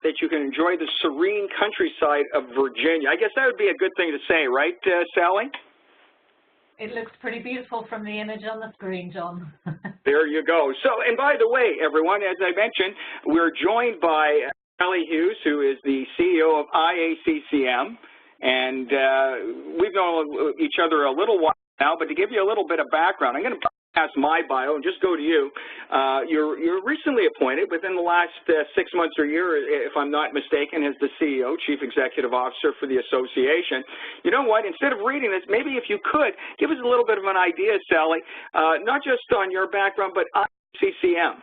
that you can enjoy the serene countryside of Virginia. I guess that would be a good thing to say, right, Sally? It looks pretty beautiful from the image on the screen, John. There you go. So, and by the way, everyone, as I mentioned, we're joined by Sally Hughes, who is the CEO of IACCM, and we've known each other a little while now, but to give you a little bit of background, I'm going to pass my bio and just go to you. You're recently appointed within the last 6 months or year, if I'm not mistaken, as the CEO, Chief Executive Officer for the association. You know what? Instead of reading this, maybe if you could, give us a little bit of an idea, Sally, not just on your background, but IACCM.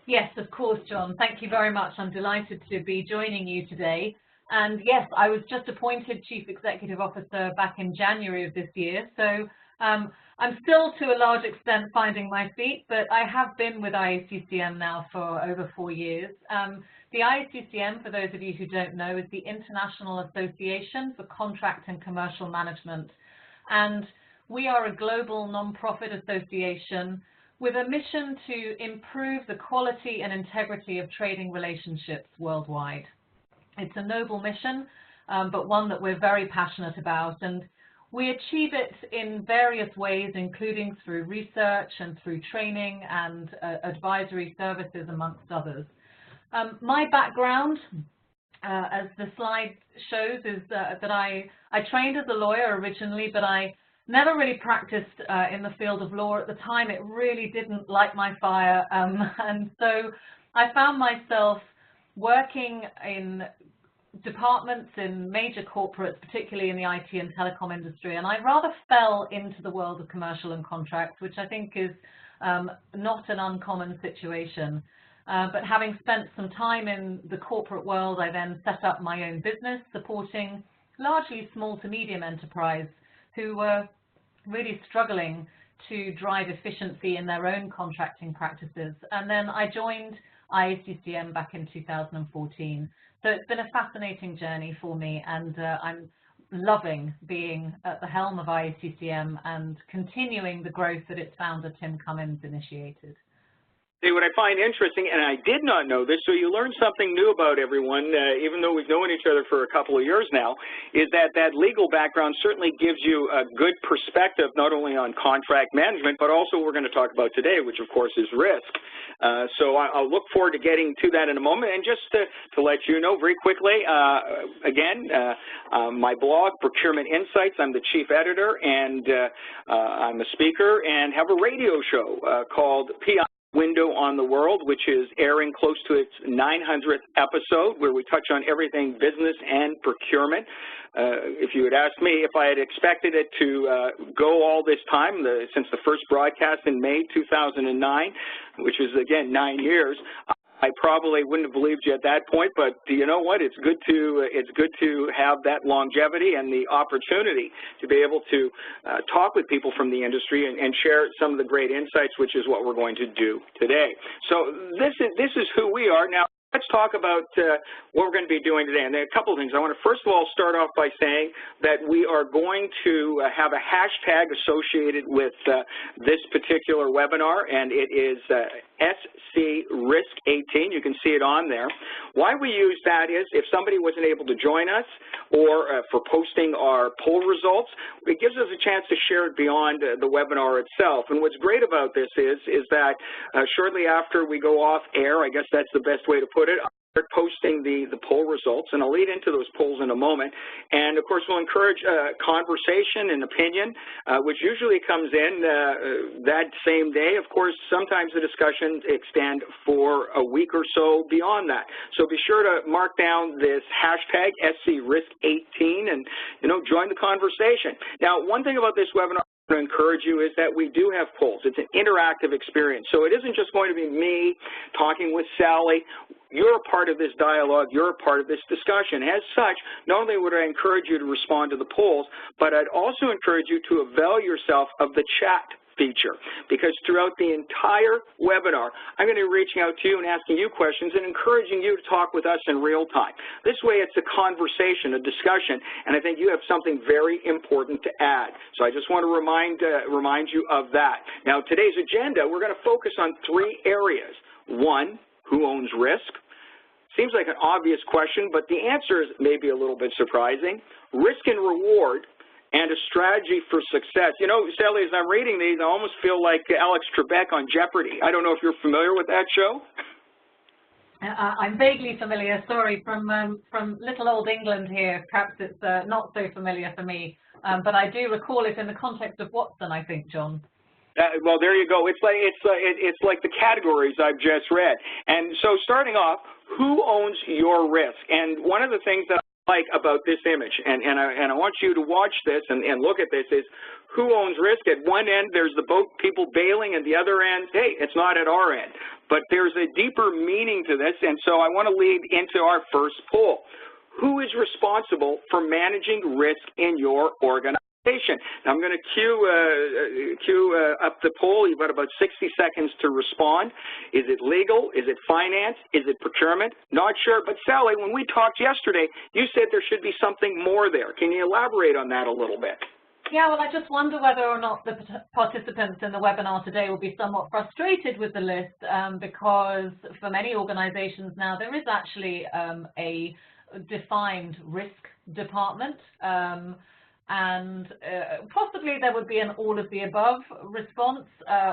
Yes, of course, John. Thank you very much. I'm delighted to be joining you today. And yes, I was just appointed Chief Executive Officer back in January of this year. So I'm still, to a large extent, finding my feet, but I have been with IACCM now for over 4 years. The IACCM, for those of you who don't know, is the International Association for Contract and Commercial Management. And we are a global non-profit association with a mission to improve the quality and integrity of trading relationships worldwide. It's a noble mission, but one that we're very passionate about. And we achieve it in various ways, including through research and through training and advisory services, amongst others. My background, as the slide shows, is that I trained as a lawyer originally, but I never really practiced in the field of law at the time. It really didn't light my fire. And so I found myself working in departments in major corporates, particularly in the IT and telecom industry, and I rather fell into the world of commercial and contracts, which I think is not an uncommon situation. But having spent some time in the corporate world, I then set up my own business supporting largely small to medium enterprise who were really struggling to drive efficiency in their own contracting practices. And then I joined IACCM back in 2014. So it's been a fascinating journey for me, and I'm loving being at the helm of IACCM and continuing the growth that its founder, Tim Cummins, initiated. See, what I find interesting, and I did not know this, so you learn something new about everyone, even though we've known each other for a couple of years now, is that that legal background certainly gives you a good perspective, not only on contract management, but also what we're going to talk about today, which of course is risk. So I'll look forward to getting to that in a moment. And just to let you know very quickly, again, my blog, Procurement Insights, I'm the chief editor, and I'm a speaker, and have a radio show called PI Window on the World, which is airing close to its 900th episode, where we touch on everything business and procurement. If you had asked me if I had expected it to go all this time, since the first broadcast in May 2009, which is, again, 9 years, I probably wouldn't have believed you at that point, but you know what? It's good to have that longevity and the opportunity to be able to talk with people from the industry and share some of the great insights, which is what we're going to do today. So this is who we are. Now, let's talk about what we're going to be doing today. And there are a couple of things. I want to first of all start off by saying that we are going to have a hashtag associated with this particular webinar, and it is SCRisk18. You can see it on there. Why we use that is if somebody wasn't able to join us or for posting our poll results, it gives us a chance to share it beyond the webinar itself. And what's great about this is that shortly after we go off air, I guess that's the best way to put it, I'll start posting the poll results, and I'll lead into those polls in a moment. And of course, we'll encourage conversation and opinion, which usually comes in that same day. Of course, sometimes the discussions extend for a week or so beyond that. So be sure to mark down this hashtag SCRisk18 and join the conversation. Now, one thing about this webinar to encourage you is that we do have polls. It's an interactive experience. So it isn't just going to be me talking with Sally. You're a part of this dialogue. You're a part of this discussion. As such, not only would I encourage you to respond to the polls, but I'd also encourage you to avail yourself of the chat feature, because throughout the entire webinar, I'm going to be reaching out to you and asking you questions and encouraging you to talk with us in real time. This way, it's a conversation, a discussion, and I think you have something very important to add. So I just want to remind you of that. Now, today's agenda, we're going to focus on 3 areas. 1, who owns risk? Seems like an obvious question, but the answer is maybe a little bit surprising. Risk and reward and a strategy for success. You know, Sally, as I'm reading these, I almost feel like Alex Trebek on Jeopardy. I don't know if you're familiar with that show. I'm vaguely familiar, sorry, from little old England here. Perhaps it's not so familiar for me, but I do recall it in the context of Watson, I think, John. Well, there you go. It's like the categories I've just read. And so starting off, who owns your risk? And one of the things that I like about this image, and I want you to watch this and look at this, is who owns risk? At one end, there's the boat people bailing, and the other end, hey, it's not at our end. But there's a deeper meaning to this, and so I want to lead into our first poll. Who is responsible for managing risk in your organization? Now, I'm going to cue up the poll. You've got about 60 seconds to respond. Is it legal? Is it finance? Is it procurement? Not sure. But Sally, when we talked yesterday, you said there should be something more there. Can you elaborate on that a little bit? Yeah, well, I just wonder whether or not the participants in the webinar today will be somewhat frustrated with the list because for many organizations now, there is actually a defined risk department. And possibly there would be an all of the above response.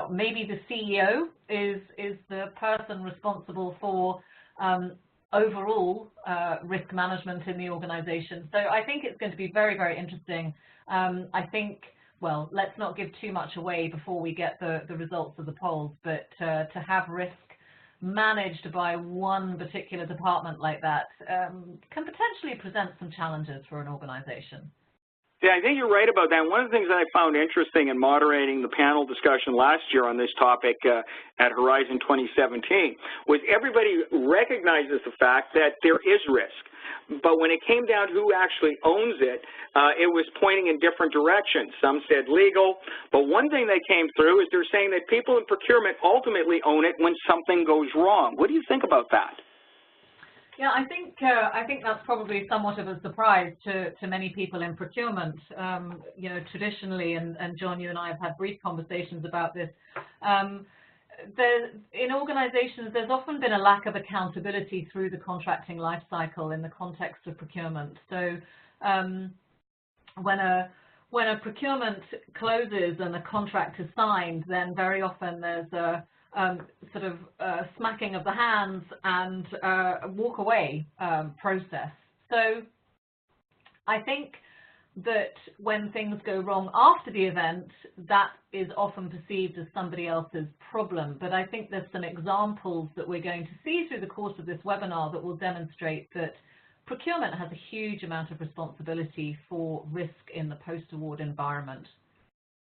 Maybe the CEO is the person responsible for overall risk management in the organization. So I think it's going to be very, very interesting. I think, well, let's not give too much away before we get the results of the polls, but to have risk managed by one particular department like that can potentially present some challenges for an organization. Yeah, I think you're right about that. One of the things that I found interesting in moderating the panel discussion last year on this topic at Horizon 2017 was everybody recognizes the fact that there is risk. But when it came down to who actually owns it, it was pointing in different directions. Some said legal, but one thing that came through is they're saying that people in procurement ultimately own it when something goes wrong. What do you think about that? Yeah, I think that's probably somewhat of a surprise to many people in procurement. You know, traditionally, and John, you and I have had brief conversations about this. In organizations, there's often been a lack of accountability through the contracting life cycle in the context of procurement. So when a procurement closes and a contract is signed, then very often there's a sort of smacking of the hands and walk away process. So I think that when things go wrong after the event, that is often perceived as somebody else's problem. But I think there's some examples that we're going to see through the course of this webinar that will demonstrate that procurement has a huge amount of responsibility for risk in the post-award environment.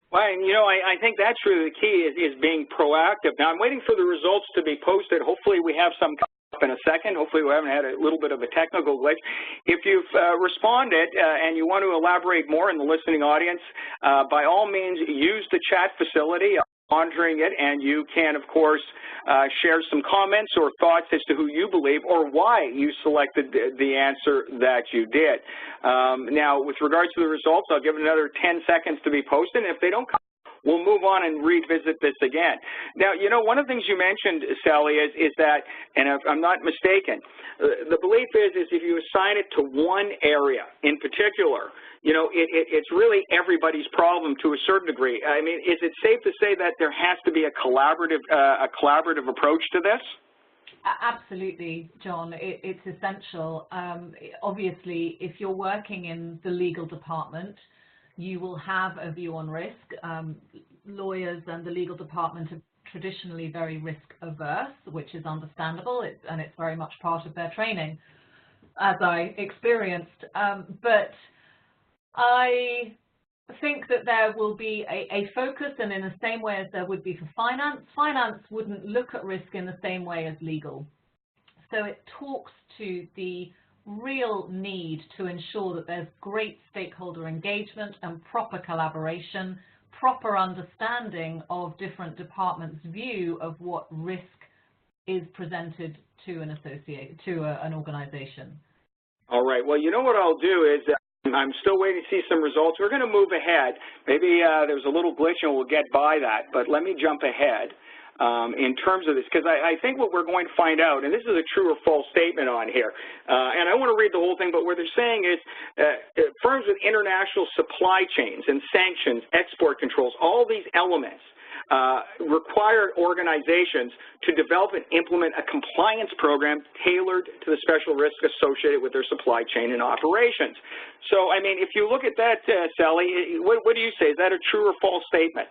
Well, and you know, I think that's really the key is being proactive. Now, I'm waiting for the results to be posted. Hopefully, we have some up in a second. Hopefully, we haven't had a little bit of a technical glitch. If you've responded and you want to elaborate more in the listening audience, by all means, use the chat facility. Monitoring it, and you can, of course, share some comments or thoughts as to who you believe or why you selected the answer that you did. Now, with regards to the results, I'll give it another 10 seconds to be posted, and if they don't come, we'll move on and revisit this again. Now, you know, one of the things you mentioned, Sally, is that, and if I'm not mistaken, the belief is if you assign it to one area in particular, you know, it's really everybody's problem to a certain degree. I mean, is it safe to say that there has to be a collaborative approach to this? Absolutely, John. It's essential. Obviously, if you're working in the legal department, you will have a view on risk. Lawyers and the legal department are traditionally very risk averse, which is understandable, and it's very much part of their training, as I experienced. But I think that there will be a focus, and in the same way as there would be for finance, finance wouldn't look at risk in the same way as legal. So it talks to the real need to ensure that there's great stakeholder engagement and proper collaboration, proper understanding of different departments' view of what risk is presented to an organization. All right. Well, you know what I'll do is I'm still waiting to see some results. We're going to move ahead. Maybe there's a little glitch and we'll get by that, but let me jump ahead. in terms of this, because I think what we're going to find out, and this is a true or false statement on here, and I want to read the whole thing, but what they're saying is firms with international supply chains and sanctions, export controls, all these elements require organizations to develop and implement a compliance program tailored to the special risks associated with their supply chain and operations. So, I mean, if you look at that, Sally, what do you say? Is that a true or false statement?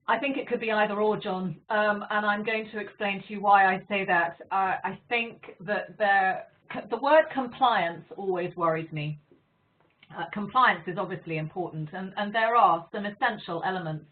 I think it could be either or, John, and I'm going to explain to you why I say that. I think that the word compliance always worries me. Compliance is obviously important, and there are some essential elements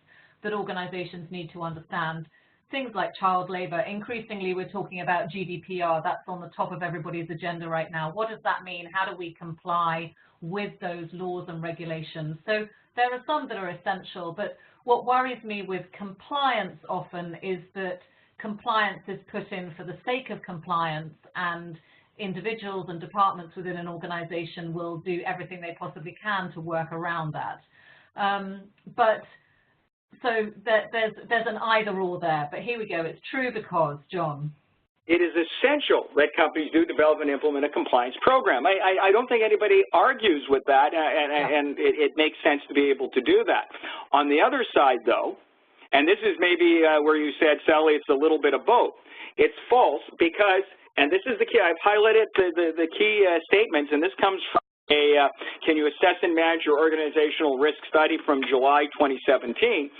that organizations need to understand. Things like child labor. Increasingly, we're talking about GDPR. That's on the top of everybody's agenda right now. What does that mean? How do we comply with those laws and regulations? So there are some that are essential, but what worries me with compliance often is that compliance is put in for the sake of compliance, and individuals and departments within an organization will do everything they possibly can to work around that. So there's an either or there, but here we go. It's true because, John. It is essential that companies do develop and implement a compliance program. I don't think anybody argues with that, and it makes sense to be able to do that. On the other side, though, and this is maybe where you said, Sally, it's a little bit of both. It's false because, and this is the key, I've highlighted the key statements, and this comes from a Can You Assess and Manage Your Organizational Risk study from July 2017.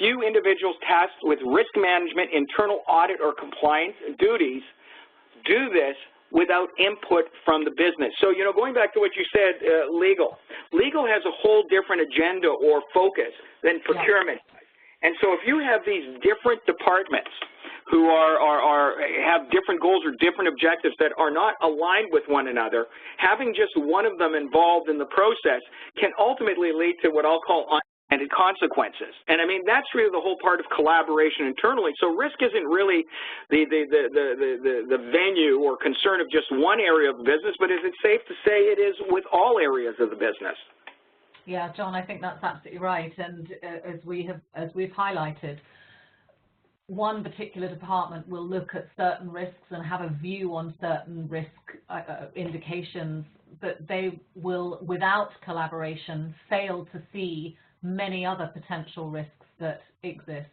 Few individuals tasked with risk management, internal audit, or compliance duties do this without input from the business. So, you know, going back to what you said, legal has a whole different agenda or focus than procurement. And so if you have these different departments who have different goals or different objectives that are not aligned with one another, having just one of them involved in the process can ultimately lead to what I'll call unintended consequences. And I mean, that's really the whole part of collaboration internally. So risk isn't really the venue or concern of just one area of business, but is it safe to say it is with all areas of the business? Yeah, John, I think that's absolutely right. And as we've highlighted, one particular department will look at certain risks and have a view on certain risk indications, but they will, without collaboration, fail to see many other potential risks that exist.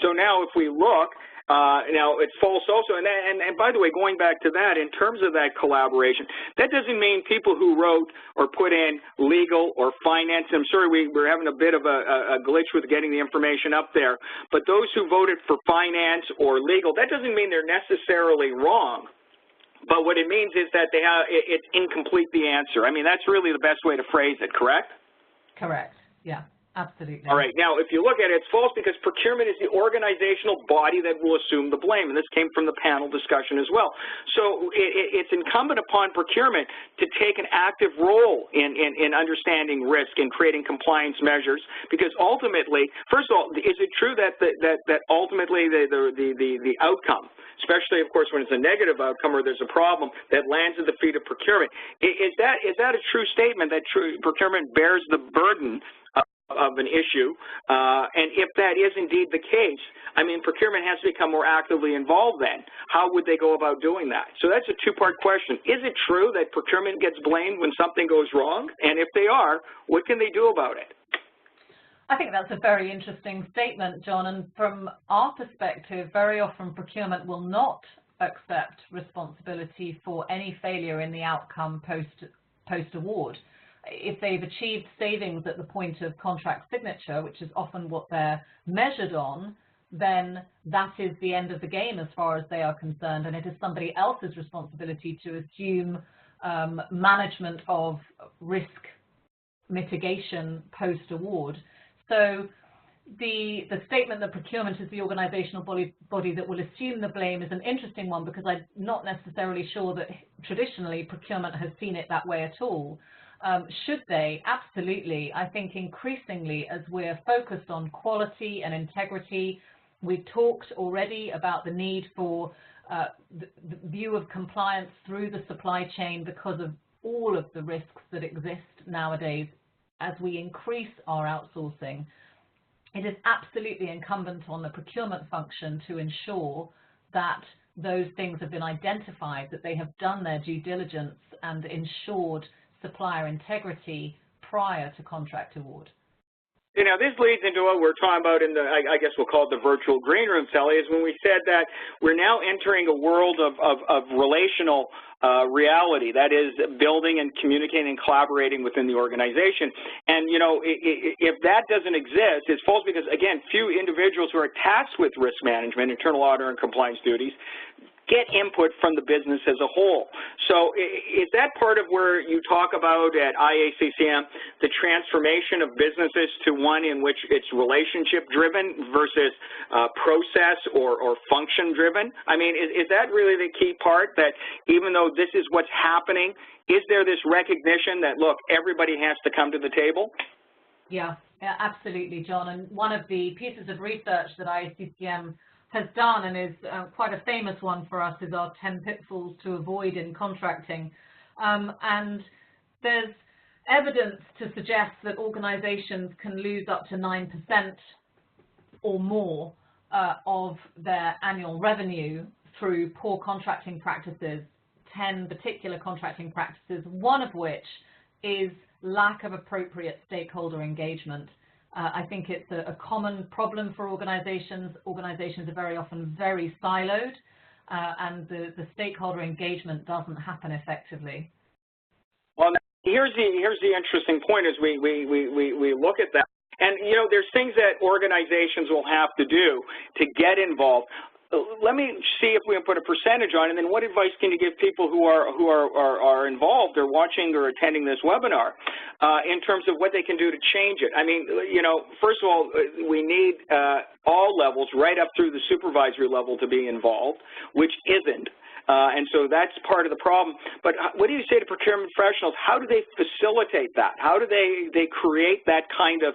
So now if we look, now it's false also, and by the way, going back to that, in terms of that collaboration, that doesn't mean people who wrote or put in legal or finance, I'm sorry we're having a bit of a glitch with getting the information up there, but those who voted for finance or legal, that doesn't mean they're necessarily wrong. But what it means is that it's incomplete, the answer. I mean, that's really the best way to phrase it, correct? Correct, yeah. Absolutely. All right. Now, if you look at it, it's false because procurement is the organizational body that will assume the blame, and this came from the panel discussion as well. So it's incumbent upon procurement to take an active role in understanding risk and creating compliance measures, because ultimately, first of all, is it true that ultimately the outcome, especially, of course, when it's a negative outcome or there's a problem, that lands at the feet of procurement? Is that a true statement that procurement bears the burden of an issue, and if that is indeed the case, I mean, procurement has to become more actively involved then. How would they go about doing that? So that's a two-part question. Is it true that procurement gets blamed when something goes wrong? And if they are, what can they do about it? I think that's a very interesting statement, John, and from our perspective, very often procurement will not accept responsibility for any failure in the outcome post-award. If they've achieved savings at the point of contract signature, which is often what they're measured on, then that is the end of the game as far as they are concerned, and it is somebody else's responsibility to assume management of risk mitigation post-award. So the statement that procurement is the organizational body that will assume the blame is an interesting one, because I'm not necessarily sure that traditionally procurement has seen it that way at all. Should they? Absolutely. I think increasingly, as we're focused on quality and integrity, we've talked already about the need for the view of compliance through the supply chain because of all of the risks that exist nowadays as we increase our outsourcing. it is absolutely incumbent on the procurement function to ensure that those things have been identified, that they have done their due diligence and ensured supplier integrity prior to contract award. You know, this leads into what we're talking about in the, I guess we'll call it the virtual green room, Sally, is when we said that we're now entering a world of relational reality, that is building and communicating and collaborating within the organization. And, you know, if that doesn't exist, it's false because, again, few individuals who are tasked with risk management, internal audit and compliance duties, get input from the business as a whole. So is that part of where you talk about at IACCM the transformation of businesses to one in which it's relationship-driven versus process or function-driven? I mean, is that really the key part, that even though this is what's happening, is there this recognition that, look, everybody has to come to the table? Yeah, absolutely, John. And one of the pieces of research that IACCM has done, and is quite a famous one for us, is our 10 pitfalls to avoid in contracting. And there's evidence to suggest that organizations can lose up to 9% or more of their annual revenue through poor contracting practices, 10 particular contracting practices, one of which is lack of appropriate stakeholder engagement. I think it's a common problem for organizations. Organizations are very often very siloed, and the stakeholder engagement doesn't happen effectively. Well, here's the interesting point as we look at that. And, you know, there's things that organizations will have to do to get involved. Let me see if we can put a percentage on it, and then what advice can you give people who are involved or watching or attending this webinar in terms of what they can do to change it? I mean, you know, first of all, we need all levels right up through the supervisory level to be involved, which isn't. And so that's part of the problem. But what do you say to procurement professionals? How do they facilitate that? How do they create that kind of,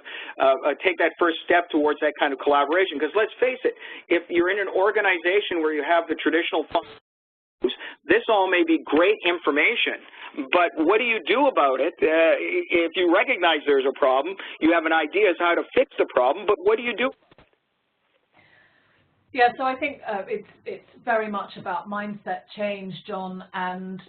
take that first step towards that kind of collaboration? Because let's face it, if you're in an organization where you have the traditional functions, this all may be great information, but what do you do about it? If you recognize there's a problem, you have an idea as to how to fix the problem, but what do you do? Yeah, so I think it's very much about mindset change, John, and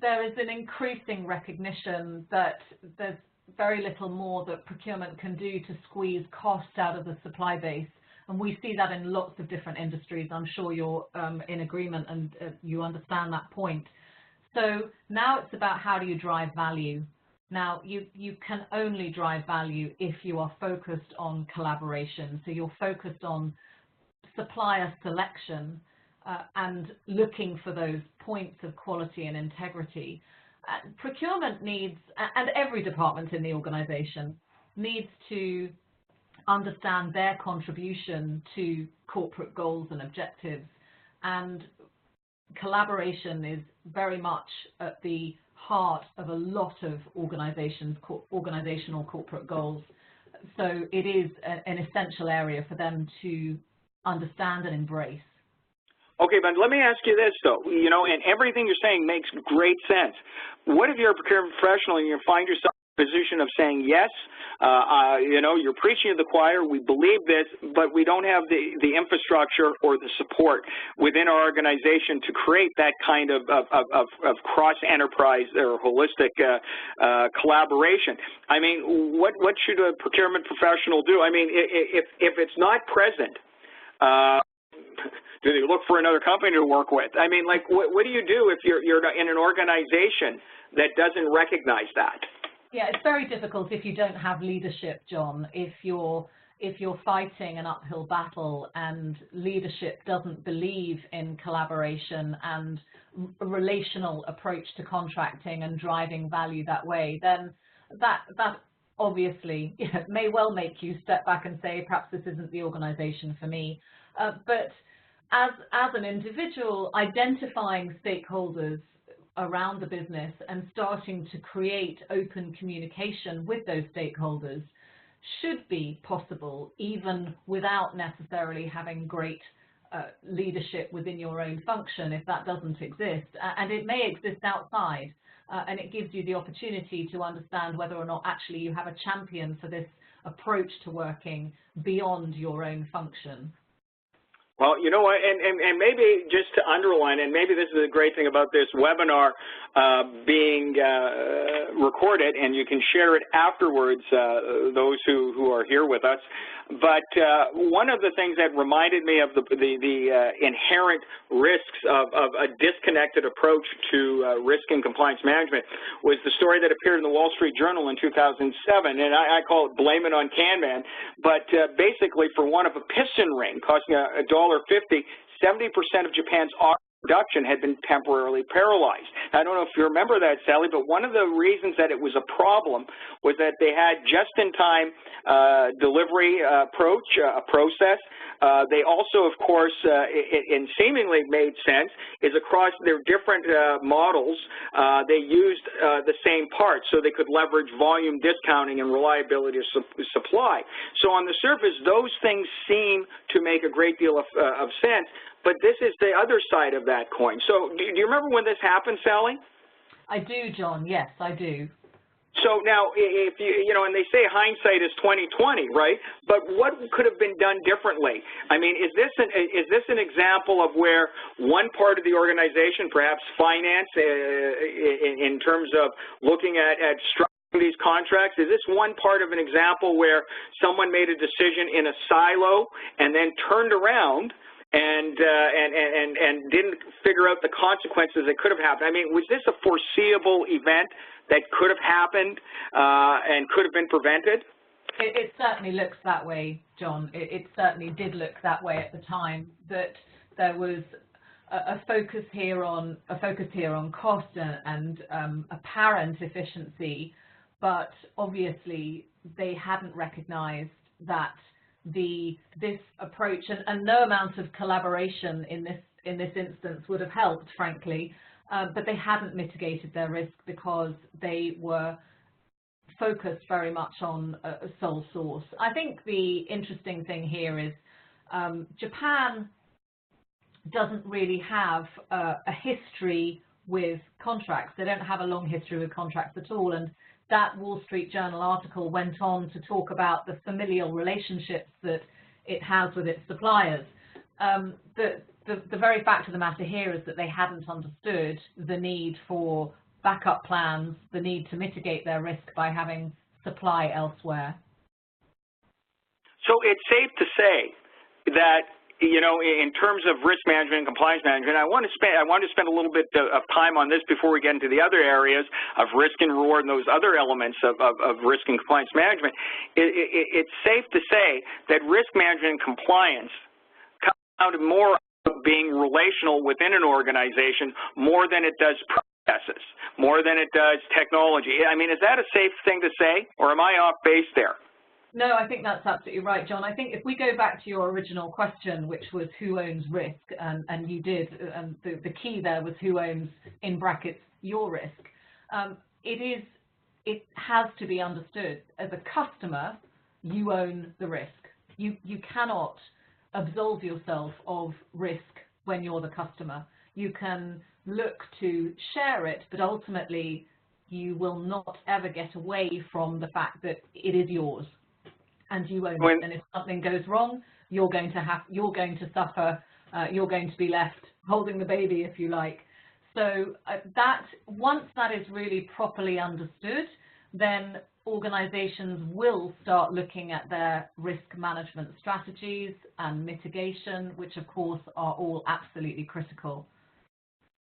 there is an increasing recognition that there's very little more that procurement can do to squeeze costs out of the supply base, and we see that in lots of different industries. I'm sure you're in agreement and you understand that point. So now it's about how do you drive value. Now, you can only drive value if you are focused on collaboration, so you're focused on supplier selection and looking for those points of quality and integrity. Procurement needs, and every department in the organization needs to understand their contribution to corporate goals and objectives, and collaboration is very much at the heart of a lot of organizational corporate goals. So it is an essential area for them to understand and embrace. Okay, but let me ask you this, though. You know, and everything you're saying makes great sense. What if you're a procurement professional and you find yourself in a position of saying, yes, you know, you're preaching to the choir, we believe this, but we don't have the infrastructure or the support within our organization to create that kind of cross-enterprise or holistic collaboration. I mean, what should a procurement professional do? I mean, if it's not present, do they look for another company to work with? I mean, like, what do you do if you're in an organization that doesn't recognize that? Yeah, it's very difficult if you don't have leadership, John. If you're fighting an uphill battle and leadership doesn't believe in collaboration and a relational approach to contracting and driving value that way, then that obviously, you know, may well make you step back and say, perhaps this isn't the organization for me. But as an individual, identifying stakeholders around the business and starting to create open communication with those stakeholders should be possible, even without necessarily having great leadership within your own function, if that doesn't exist. And it may exist outside, and it gives you the opportunity to understand whether or not actually you have a champion for this approach to working beyond your own function. Well, you know what, and maybe just to underline, and maybe this is a great thing about this webinar being recorded, and you can share it afterwards, those who are here with us. But one of the things that reminded me of the inherent risks of a disconnected approach to risk and compliance management was the story that appeared in the Wall Street Journal in 2007, and I call it "Blame It on Can-Man." But basically, for one of a piston ring costing $1.50, 70% of Japan's auto production had been temporarily paralyzed. I don't know if you remember that, Sally, but one of the reasons that it was a problem was that they had just-in-time delivery process. They also, of course, and seemingly made sense, is across their different models, they used the same parts so they could leverage volume discounting and reliability of supply. So on the surface, those things seem to make a great deal of sense, but this is the other side of that coin. So do you remember when this happened, Sally? I do, John. Yes, I do. So now, if you know, and they say hindsight is 20/20, right? But what could have been done differently? I mean, is this an example of where one part of the organization, perhaps finance, in terms of looking at structuring these contracts, is this one part of an example where someone made a decision in a silo and then turned around and didn't figure out the consequences that could have happened? I mean, was this a foreseeable event that could have happened and could have been prevented? It certainly looks that way, John. It certainly did look that way at the time, that there was a focus here on cost and apparent efficiency, but obviously they hadn't recognized that this approach and no amount of collaboration in this instance would have helped, frankly, but they hadn't mitigated their risk because they were focused very much on a sole source. I think the interesting thing here is Japan doesn't really have a history with contracts. They don't have a long history with contracts at all, and that Wall Street Journal article went on to talk about the familial relationships that it has with its suppliers. The very fact of the matter here is that they hadn't understood the need for backup plans, the need to mitigate their risk by having supply elsewhere. So it's safe to say that, you know, in terms of risk management and compliance management, I want to spend a little bit of time on this before we get into the other areas of risk and reward and those other elements of risk and compliance management. It's safe to say that risk management and compliance comes down to more of being relational within an organization more than it does processes, more than it does technology. I mean, is that a safe thing to say, or am I off base there? No, I think that's absolutely right, John. I think if we go back to your original question, which was who owns risk, and you did, and the key there was who owns, in brackets, your risk. It has to be understood. As a customer, you own the risk. You cannot absolve yourself of risk when you're the customer. You can look to share it, but ultimately you will not ever get away from the fact that it is yours. And you own it, and if something goes wrong, you're going to suffer. You're going to be left holding the baby, if you like. So once that is really properly understood, then organizations will start looking at their risk management strategies and mitigation, which of course are all absolutely critical.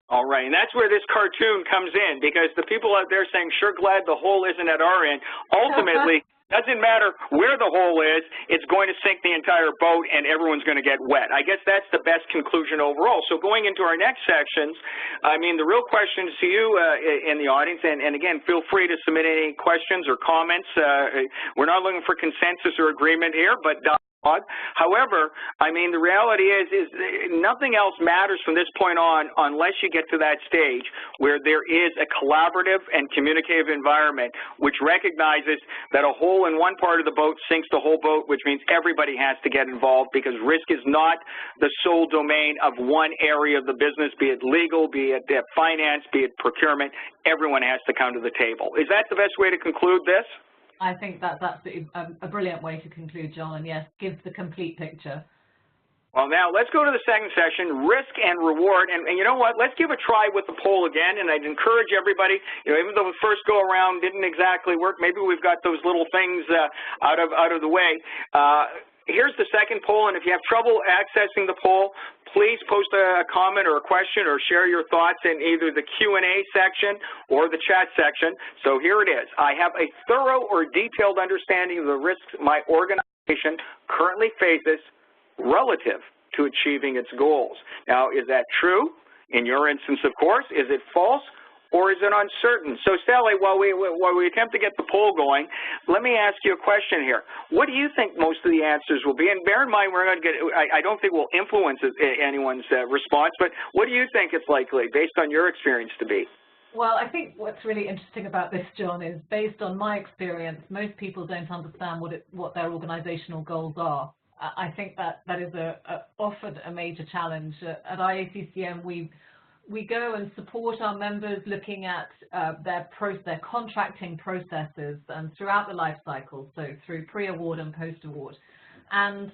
All right, and that's where this cartoon comes in, because the people out there saying, sure glad the hole isn't at our end, ultimately, doesn't matter where the hole is, it's going to sink the entire boat and everyone's going to get wet. I guess that's the best conclusion overall. So going into our next sections, I mean, the real question to you in the audience, and again, feel free to submit any questions or comments. We're not looking for consensus or agreement here, but however, I mean, the reality is nothing else matters from this point on unless you get to that stage where there is a collaborative and communicative environment which recognizes that a hole in one part of the boat sinks the whole boat, which means everybody has to get involved, because risk is not the sole domain of one area of the business, be it legal, be it finance, be it procurement. Everyone has to come to the table. Is that the best way to conclude this? I think that's absolutely a brilliant way to conclude, John, and yes, gives the complete picture. Well, now let's go to the second session, risk and reward. And you know what? Let's give a try with the poll again. And I'd encourage everybody, even though the first go around didn't exactly work, maybe we've got those little things out of the way. Here's the second poll, and if you have trouble accessing the poll, please post a comment or a question or share your thoughts in either the Q&A section or the chat section. So here it is. I have a thorough or detailed understanding of the risks my organization currently faces relative to achieving its goals. Now, is that true? In your instance, of course. Is it false? Or is it uncertain? So, Sally, while we attempt to get the poll going, let me ask you a question here. What do you think most of the answers will be? And bear in mind, we're going to get, I don't think we'll influence anyone's response, but what do you think it's likely, based on your experience, to be? Well, I think what's really interesting about this, John, is based on my experience, most people don't understand what their organizational goals are. I think that is often a major challenge. At IACCM, we go and support our members looking at their contracting processes and throughout the life cycle, so through pre-award and post-award. And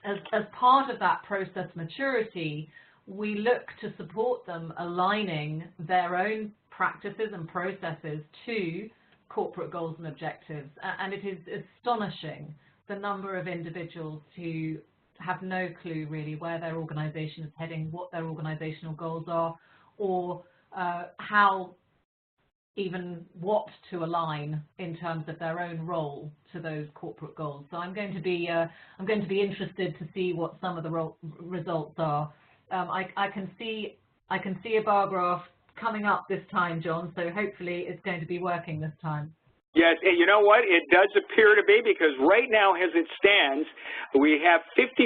as part of that process maturity, we look to support them aligning their own practices and processes to corporate goals and objectives. And it is astonishing the number of individuals who have no clue really where their organization is heading, what their organizational goals are, or what to align in terms of their own role to those corporate goals. So I'm going to be interested to see what some of the results are. I can see a bar graph coming up this time, John, so hopefully it's going to be working this time. Yes, you know what? It does appear to be, because right now, as it stands, we have 50%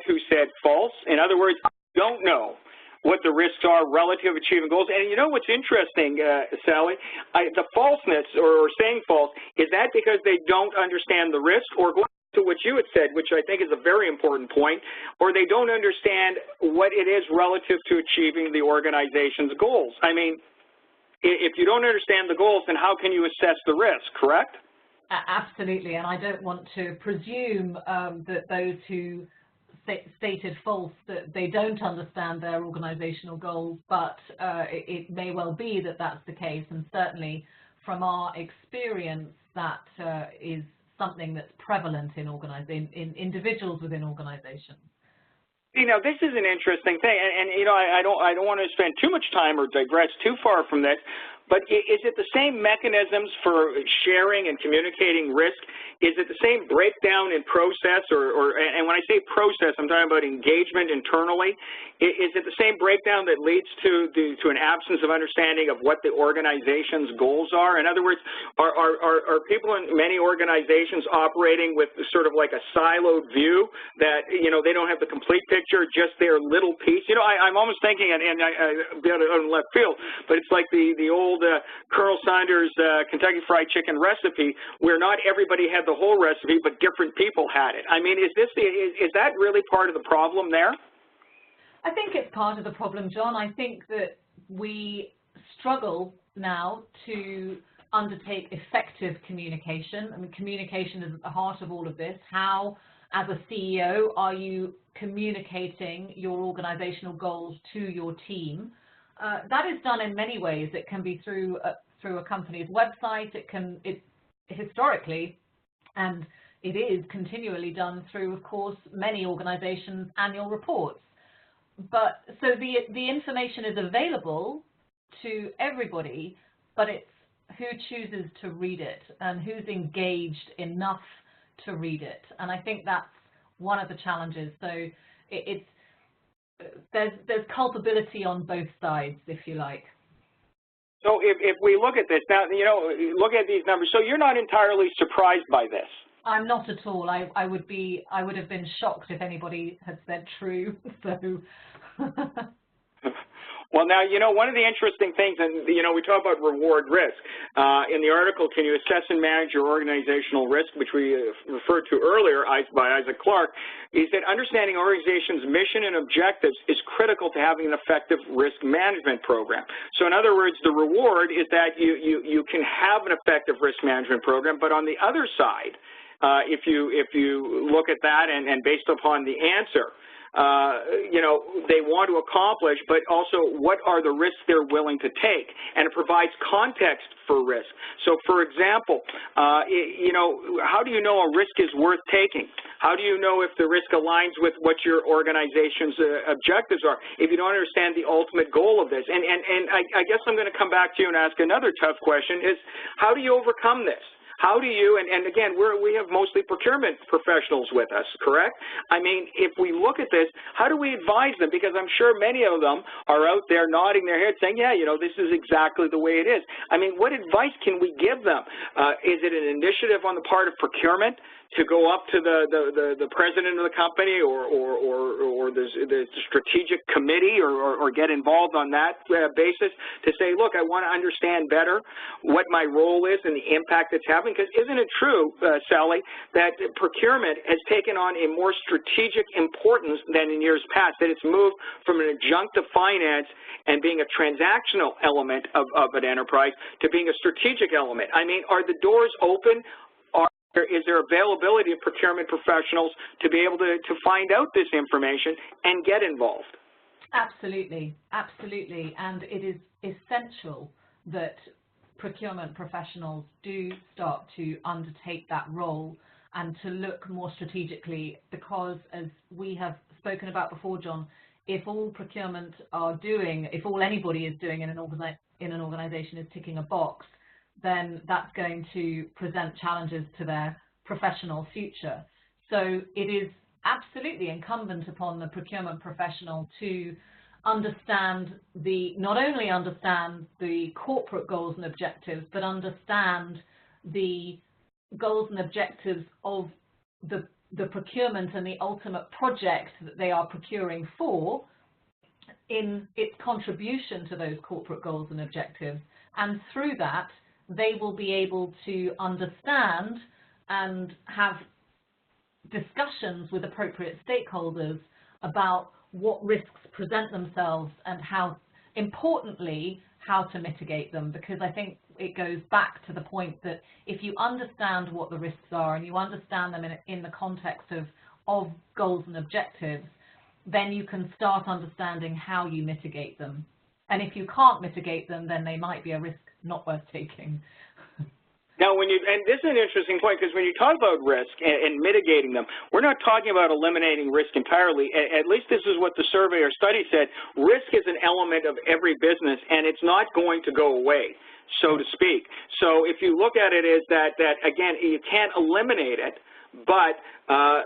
who said false. In other words, don't know what the risks are relative to achieving goals. And you know what's interesting, Sally? The falseness, or saying false, is that because they don't understand the risk, or going to what you had said, which I think is a very important point, or they don't understand what it is relative to achieving the organization's goals? I mean, if you don't understand the goals, then how can you assess the risk, correct? Absolutely, and I don't want to presume that those who stated false, that they don't understand their organizational goals, but it may well be that that's the case, and certainly from our experience, that is something that's prevalent in individuals within organizations. You know, this is an interesting thing, and you know, I don't want to spend too much time or digress too far from this, but is it the same mechanisms for sharing and communicating risk? Is it the same breakdown in process, and when I say process, I'm talking about engagement internally? Is it the same breakdown that leads to an absence of understanding of what the organization's goals are? In other words, are people in many organizations operating with sort of like a siloed view that, you know, they don't have the complete picture, just their little piece? You know, I'm almost thinking, and I be out of left field, but it's like the old Colonel Sanders Kentucky Fried Chicken recipe, where not everybody had the whole recipe, but different people had it. I mean, is that really part of the problem there? I think it's part of the problem, John. I think that we struggle now to undertake effective communication. I mean, communication is at the heart of all of this. How, as a CEO, are you communicating your organizational goals to your team? That is done in many ways. It can be through a company's website. It historically, and it is continually done through, of course, many organizations' annual reports. But so the information is available to everybody, but it's who chooses to read it and who's engaged enough to read it. And I think that's one of the challenges. So there's culpability on both sides, if you like. So if we look at this now, you know, look at these numbers. So you're not entirely surprised by this? I'm not at all. I would have been shocked if anybody had said true. So. Well, now, you know, one of the interesting things, and, you know, we talk about reward risk. In the article, Can You Assess and Manage Your Organizational Risk, which we referred to earlier by Isaac Clarke, he said understanding organization's mission and objectives is critical to having an effective risk management program. So in other words, the reward is that you can have an effective risk management program, but on the other side, if you look at that and based upon the answer, you know, they want to accomplish, but also what are the risks they're willing to take, and it provides context for risk. So, for example, you know, how do you know a risk is worth taking? How do you know if the risk aligns with what your organization's objectives are if you don't understand the ultimate goal of this? And I guess I'm going to come back to you and ask another tough question is, how do you overcome this? How do you, and again, we have mostly procurement professionals with us, correct? I mean, if we look at this, how do we advise them? Because I'm sure many of them are out there nodding their head saying, yeah, you know, this is exactly the way it is. I mean, what advice can we give them? Is it an initiative on the part of procurement to go up to the president of the company or the strategic committee or get involved on that basis to say, look, I want to understand better what my role is and the impact it's having? Because isn't it true, Sally, that procurement has taken on a more strategic importance than in years past, that it's moved from an adjunct to finance and being a transactional element of an enterprise to being a strategic element? I mean, are the doors open? Is there availability of procurement professionals to be able to find out this information and get involved? Absolutely, absolutely, and it is essential that procurement professionals do start to undertake that role and to look more strategically, because as we have spoken about before, John, if all procurement are doing, if all anybody is doing in an organization is ticking a box, then that's going to present challenges to their professional future. So it is absolutely incumbent upon the procurement professional to understand not only understand the corporate goals and objectives, but understand the goals and objectives of the procurement and the ultimate project that they are procuring for in its contribution to those corporate goals and objectives. And through that, they will be able to understand and have discussions with appropriate stakeholders about what risks present themselves and how, importantly, how to mitigate them. Because I think it goes back to the point that if you understand what the risks are and you understand them in the context of goals and objectives, then you can start understanding how you mitigate them. And if you can't mitigate them, then they might be a risk not worth taking. Now, and this is an interesting point, because when you talk about risk and mitigating them, we're not talking about eliminating risk entirely. At least this is what the survey or study said. Risk is an element of every business, and it's not going to go away, so to speak. So if you look at it as that again, you can't eliminate it, but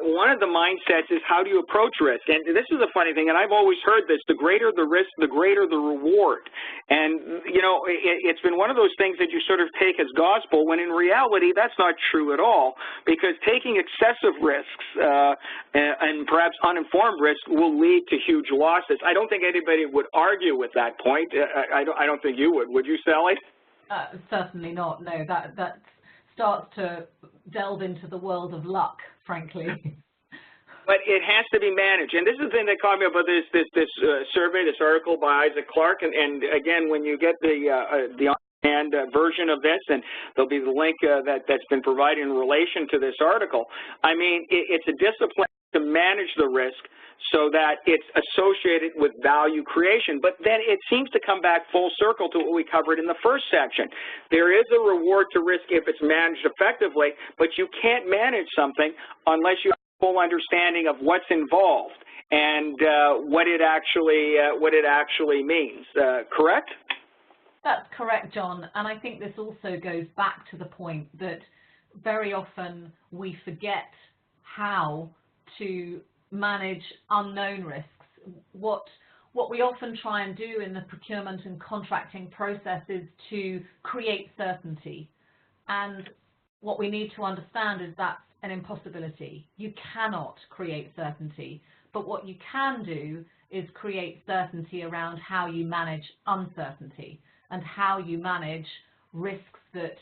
one of the mindsets is how do you approach risk? And this is a funny thing, and I've always heard this, the greater the risk, the greater the reward. And, you know, it's been one of those things that you sort of take as gospel, when in reality that's not true at all, because taking excessive risks and perhaps uninformed risk will lead to huge losses. I don't think anybody would argue with that point. I don't think you would you, Sally? Certainly not, no. That starts to delve into the world of luck, frankly. But it has to be managed, and this is the thing that caught me about this survey, this article by Isaac Clarke, and again, when you get the on-demand version of this, and there'll be the link that's been provided in relation to this article. I mean, it's a discipline to manage the risk so that it's associated with value creation. But then it seems to come back full circle to what we covered in the first section. There is a reward to risk if it's managed effectively, but you can't manage something unless you have a full understanding of what's involved and what it actually means. Correct? That's correct, John. And I think this also goes back to the point that very often we forget how to manage unknown risks. What we often try and do in the procurement and contracting process is to create certainty. And what we need to understand is that's an impossibility. You cannot create certainty. But what you can do is create certainty around how you manage uncertainty and how you manage risks that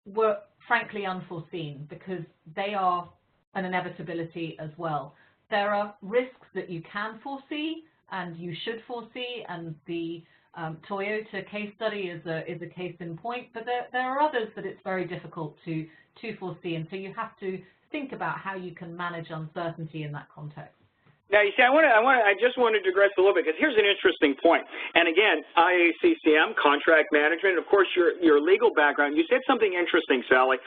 were frankly unforeseen, because they are an inevitability as well. There are risks that you can foresee and you should foresee, and the Toyota case study is a case in point, but there are others that it's very difficult to foresee, and so you have to think about how you can manage uncertainty in that context. Now, you see, I just wanted to digress a little bit, because here's an interesting point. And again, IACCM, contract management, of course, your legal background. You said something interesting, Sally,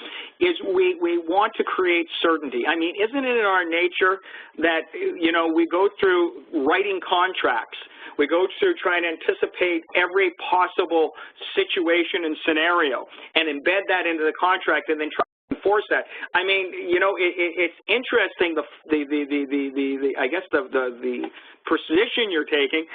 is we want to create certainty. I mean, isn't it in our nature that, you know, we go through writing contracts, we go through trying to anticipate every possible situation and scenario and embed that into the contract and then try enforce that. I mean, you know, it's interesting I guess the position you're taking,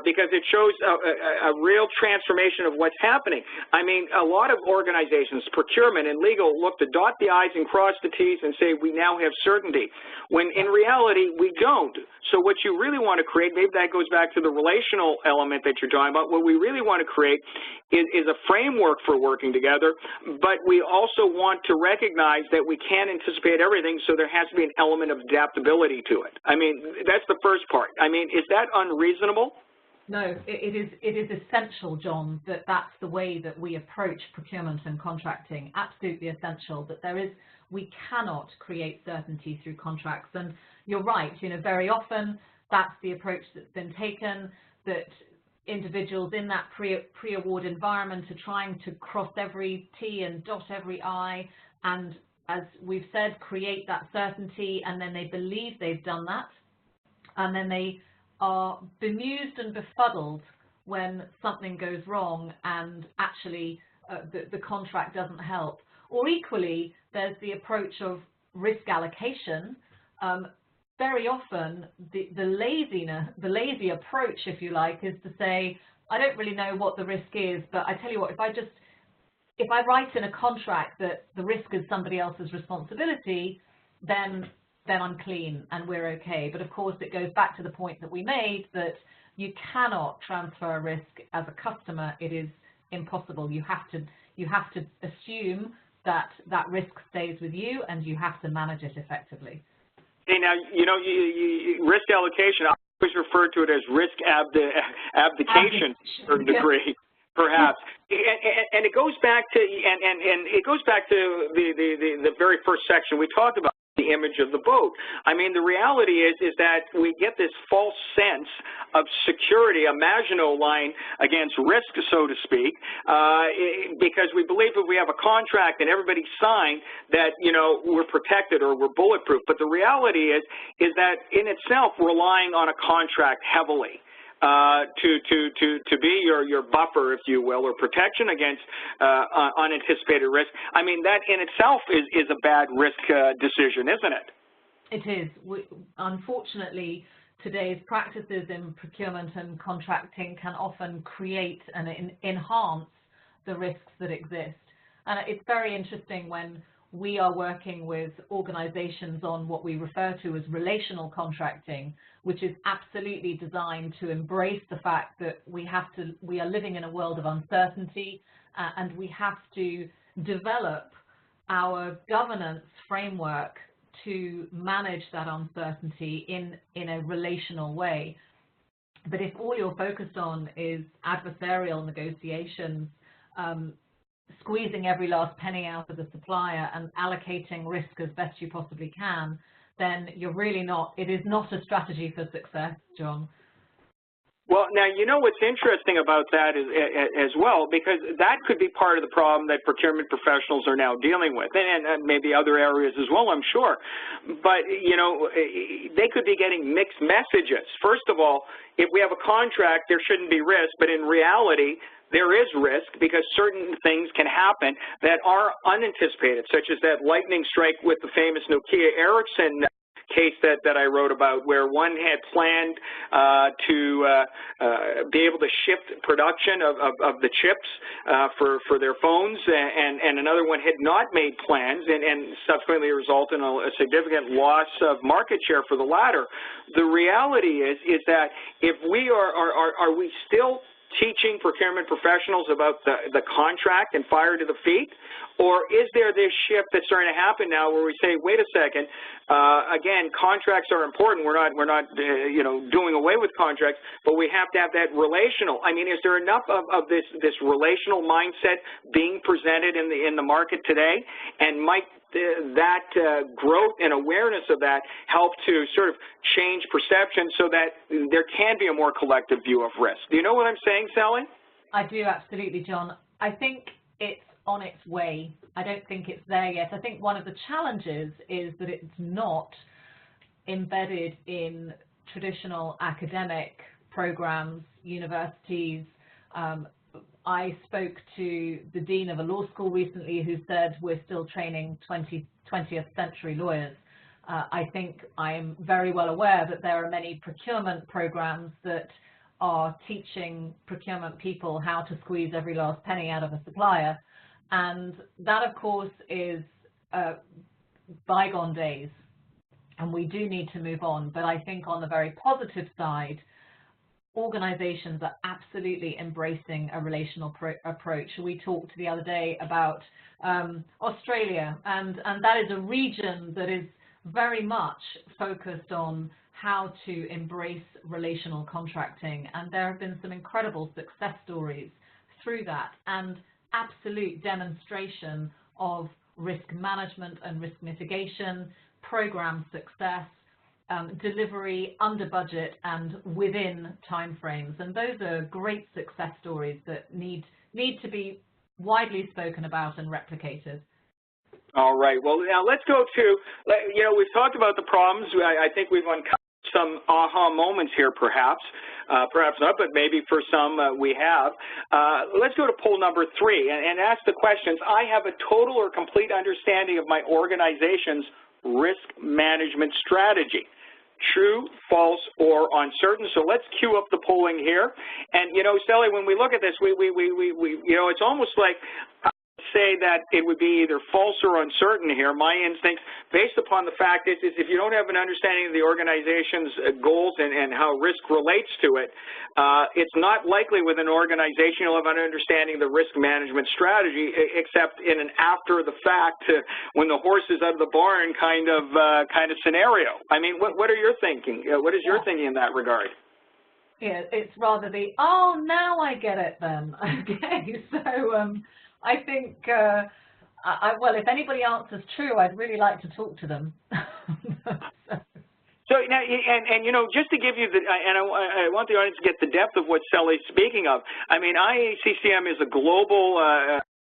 because it shows a real transformation of what's happening. I mean, a lot of organizations, procurement and legal, look to dot the I's and cross the T's and say we now have certainty, when in reality we don't. So what you really want to create, maybe that goes back to the relational element that you're talking about, what we really want to create is a framework for working together, but we also want to recognize that we can't anticipate everything, so there has to be an element of adaptability to it. I mean, that's the first part. I mean, is that unreasonable? No, it is essential, John, that that's the way that we approach procurement and contracting. Absolutely essential. That we cannot create certainty through contracts. And you're right. You know, very often that's the approach that's been taken. That individuals in that pre-award environment are trying to cross every T and dot every I, and as we've said, create that certainty, and then they believe they've done that, and then they are bemused and befuddled when something goes wrong and actually the contract doesn't help. Or equally, there's the approach of risk allocation. Very often, the lazy approach, if you like, is to say, I don't really know what the risk is, but I tell you what, if I write in a contract that the risk is somebody else's responsibility, then I'm clean and we're okay. But of course, it goes back to the point that we made, that you cannot transfer risk as a customer. It is impossible. You have to assume that that risk stays with you, and you have to manage it effectively. Hey, now, you know, risk allocation, I always refer to it as risk abdication to a degree, perhaps. And it goes back to the very first section we talked about, the image of the boat. I mean, the reality is that we get this false sense of security, a Maginot Line against risk, so to speak, because we believe if we have a contract and everybody signed that, you know, we're protected or we're bulletproof. But the reality is that in itself, relying on a contract heavily to be your buffer, if you will, or protection against unanticipated risk. I mean, that in itself is a bad risk decision, isn't it? It is. Unfortunately, today's practices in procurement and contracting can often create and enhance the risks that exist. And it's very interesting when we are working with organizations on what we refer to as relational contracting, which is absolutely designed to embrace the fact that we are living in a world of uncertainty, and we have to develop our governance framework to manage that uncertainty in a relational way. But if all you're focused on is adversarial negotiations, squeezing every last penny out of the supplier and allocating risk as best you possibly can, then you're really not, it is not a strategy for success, John. Well, now, you know what's interesting about that is, as well, because that could be part of the problem that procurement professionals are now dealing with, and maybe other areas as well, I'm sure. But, you know, they could be getting mixed messages. First of all, if we have a contract, there shouldn't be risk, but in reality, there is risk because certain things can happen that are unanticipated, such as that lightning strike with the famous Nokia Ericsson case that I wrote about, where one had planned to be able to shift production of the chips for their phones, and another one had not made plans, and subsequently resulted in a significant loss of market share for the latter. The reality is that if we are we still teaching procurement professionals about the contract and fire to the feet, or is there this shift that's starting to happen now where we say, wait a second, again, contracts are important. We're not doing away with contracts, but we have to have that relational. I mean, is there enough of this relational mindset being presented in the market today, and might that growth and awareness of that help to sort of change perception so that there can be a more collective view of risk? Do you know what I'm saying, Sally? I do, absolutely, John. I think it's on its way. I don't think it's there yet. I think one of the challenges is that it's not embedded in traditional academic programs, universities. I spoke to the dean of a law school recently who said we're still training 20th century lawyers. I think I am very well aware that there are many procurement programs that are teaching procurement people how to squeeze every last penny out of a supplier. And that, of course, is bygone days, and we do need to move on. But I think on the very positive side, organizations are absolutely embracing a relational approach. We talked the other day about Australia, and that is a region that is very much focused on how to embrace relational contracting, and there have been some incredible success stories through that, and absolute demonstration of risk management and risk mitigation, program success, delivery under budget and within timeframes, and those are great success stories that need to be widely spoken about and replicated. All right. Well, now let's go to, we've talked about the problems. I think we've uncovered some aha moments here, perhaps. Perhaps not, but maybe for some we have. Let's go to poll number 3 and ask the questions. I have a total or complete understanding of my organization's risk management strategy. True, false, or uncertain. So let's cue up the polling here. And, Sally, when we look at this, we it's almost like say that it would be either false or uncertain here. My instincts, based upon the fact is if you don't have an understanding of the organization's goals and how risk relates to it, it's not likely with an organization you'll have an understanding of the risk management strategy, except in an after the fact, when the horse is out of the barn kind of scenario. I mean, what are your thinking? What is your thinking in that regard? Yeah, it's rather the, oh, now I get it then. Okay, so I think, well, if anybody answers true, I'd really like to talk to them. So now, and just to give you the, and I want the audience to get the depth of what Sally's speaking of. I mean, IACCM is a global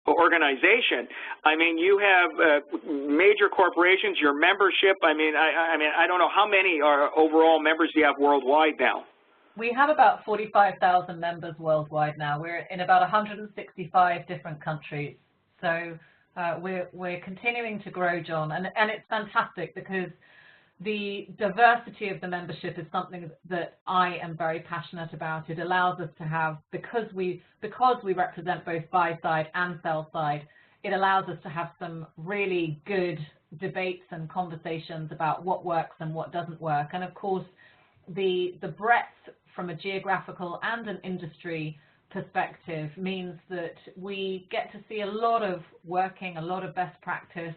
organization. I mean, you have major corporations, your membership. I mean, I don't know how many are overall members do you have worldwide now. We have about 45,000 members worldwide now. We're in about 165 different countries. So we're continuing to grow, John, and it's fantastic because the diversity of the membership is something that I am very passionate about. It allows us to have, because we represent both buy side and sell side, it allows us to have some really good debates and conversations about what works and what doesn't work. And of course, the breadth from a geographical and an industry perspective means that we get to see a lot of working, a lot of best practice,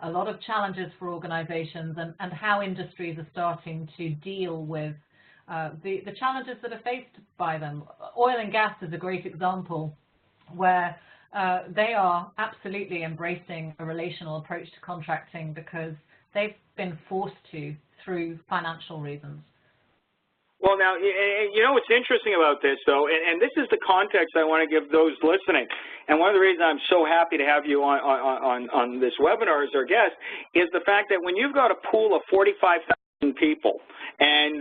a lot of challenges for organizations, and how industries are starting to deal with the challenges that are faced by them. Oil and gas is a great example where they are absolutely embracing a relational approach to contracting because they've been forced to through financial reasons. Well, now, what's interesting about this, though, and this is the context I want to give those listening, and one of the reasons I'm so happy to have you on this webinar as our guest is the fact that when you've got a pool of 45,000 people and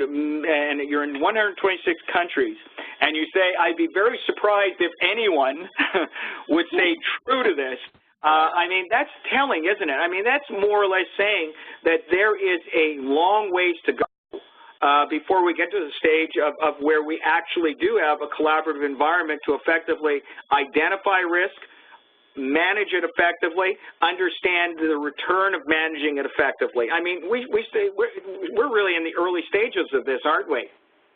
you're in 126 countries, and you say, I'd be very surprised if anyone would say true to this, I mean, that's telling, isn't it? I mean, that's more or less saying that there is a long ways to go before we get to the stage of where we actually do have a collaborative environment to effectively identify risk, manage it effectively, understand the return of managing it effectively. I mean, we're really in the early stages of this, aren't we?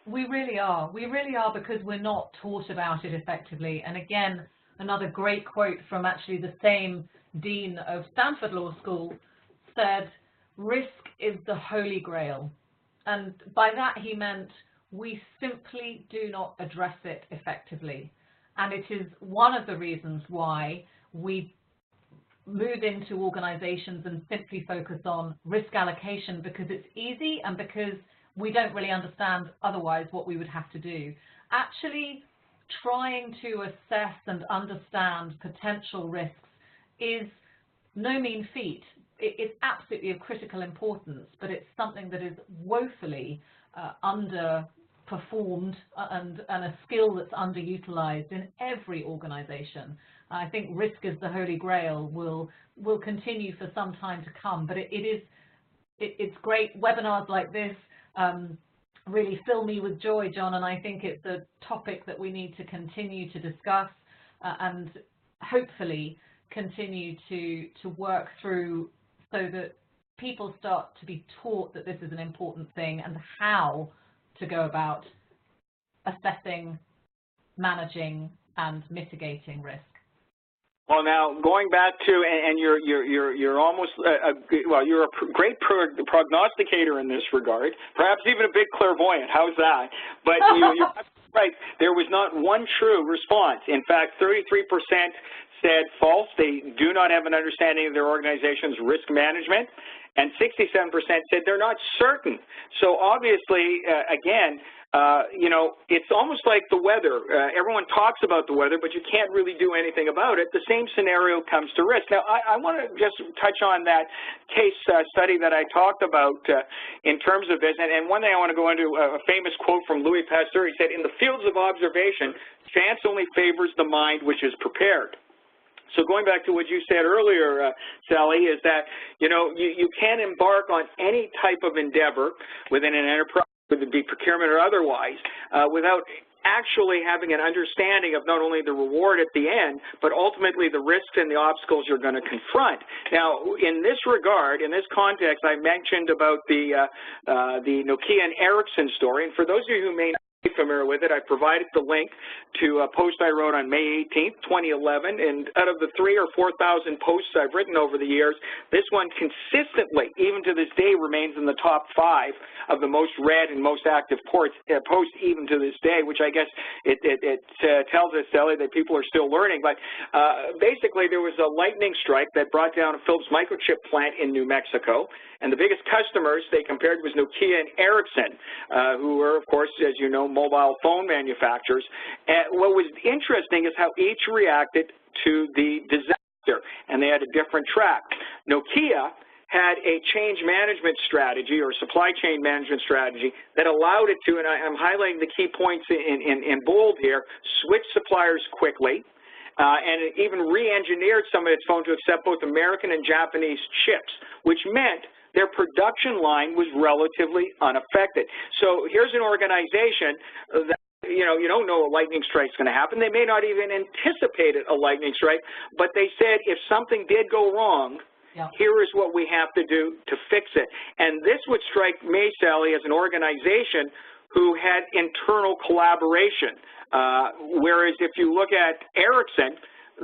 We really are. We really are, because we're not taught about it effectively. And again, another great quote from actually the same dean of Stanford Law School said, "Risk is the holy grail." And by that he meant we simply do not address it effectively. And it is one of the reasons why we move into organizations and simply focus on risk allocation, because it's easy and because we don't really understand otherwise what we would have to do. Actually trying to assess and understand potential risks is no mean feat. It's absolutely of critical importance, but it's something that is woefully underperformed and a skill that's underutilized in every organization. I think risk is the holy grail will continue for some time to come, but it's great. Webinars like this really fill me with joy, John, and I think it's a topic that we need to continue to discuss and hopefully continue to work through, so that people start to be taught that this is an important thing and how to go about assessing, managing, and mitigating risk. Well, now going back to, and you're almost you're a great prognosticator in this regard, perhaps even a big clairvoyant. How's that? But you're right. There was not one true response. In fact, 33% said false. They do not have an understanding of their organization's risk management, and 67% said they're not certain. So obviously, again, you know, it's almost like the weather. Everyone talks about the weather, but you can't really do anything about it. The same scenario comes to risk. Now, I want to just touch on that case study that I talked about in terms of this. And one thing I want to go into, a famous quote from Louis Pasteur. He said, "In the fields of observation, chance only favors the mind which is prepared." So going back to what you said earlier, Sally, is that, you know, you can't embark on any type of endeavor within an enterprise, whether it be procurement or otherwise, without actually having an understanding of not only the reward at the end, but ultimately the risks and the obstacles you're going to confront. Now, in this regard, in this context, I mentioned about the Nokia and Ericsson story, and for those of you who may not be familiar with it, I provided the link to a post I wrote on May 18th, 2011, and out of the 3,000 or 4,000 posts I've written over the years, this one consistently, even to this day, remains in the top 5 of the most read and most active posts even to this day, which I guess it tells us, Sally, that people are still learning. But basically, there was a lightning strike that brought down a Philips microchip plant in New Mexico, and the biggest customers they compared was Nokia and Ericsson, who were, of course, as you know, mobile phone manufacturers. And what was interesting is how each reacted to the disaster, and they had a different track. Nokia had a change management strategy or supply chain management strategy that allowed it to, and I'm highlighting the key points in bold here, switch suppliers quickly, and it even re-engineered some of its phones to accept both American and Japanese chips, which meant their production line was relatively unaffected. So here's an organization that, you know, you don't know a lightning strike's going to happen. They may not even anticipate a lightning strike, but they said if something did go wrong, here is what we have to do to fix it. And this would strike me, Sally, as an organization who had internal collaboration, whereas if you look at Ericsson,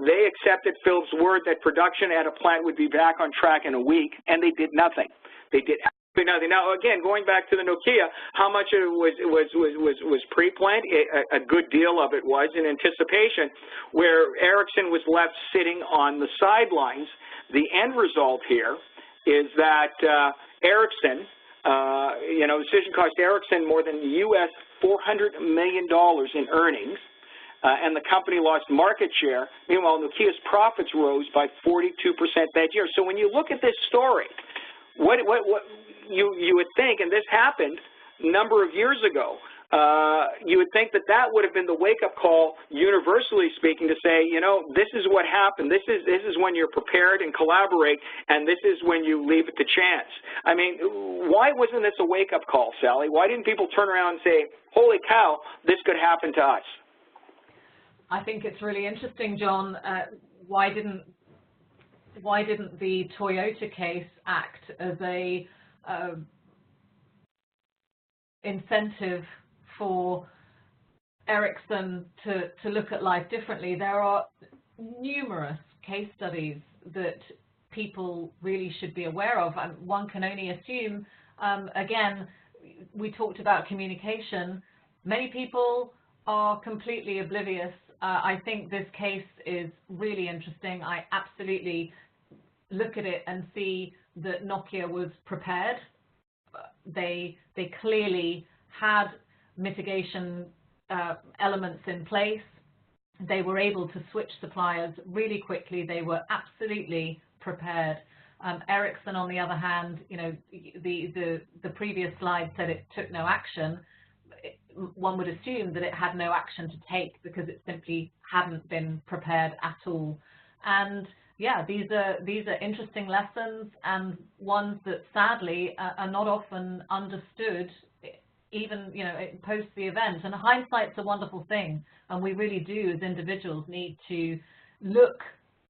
they accepted Philips' word that production at a plant would be back on track in a week, and they did nothing. They did absolutely nothing. Now, again, going back to the Nokia, how much of it was pre-planned? A good deal of it was in anticipation, where Ericsson was left sitting on the sidelines. The end result here is that Ericsson, you know, the decision cost Ericsson more than US $400 million in earnings, and the company lost market share. Meanwhile, Nokia's profits rose by 42% that year. So when you look at this story, what you would think, and this happened a number of years ago, you would think that that would have been the wake-up call, universally speaking, to say, you know, this is what happened. This is when you're prepared and collaborate, and this is when you leave it to chance. I mean, why wasn't this a wake-up call, Sally? Why didn't people turn around and say, holy cow, this could happen to us? I think it's really interesting, John. Why didn't the Toyota case act as a incentive for Ericsson to look at life differently? There are numerous case studies that people really should be aware of, and one can only assume, again, we talked about communication. Many people are completely oblivious. I think this case is really interesting. I absolutely look at it and see that Nokia was prepared. They clearly had mitigation elements in place. They were able to switch suppliers really quickly. They were absolutely prepared. Ericsson, on the other hand, you know, the previous slide said it took no action. One would assume that it had no action to take because it simply hadn't been prepared at all. And yeah, these are interesting lessons, and ones that sadly are not often understood, even, you know, post the event. And hindsight's a wonderful thing, and we really do, as individuals, need to look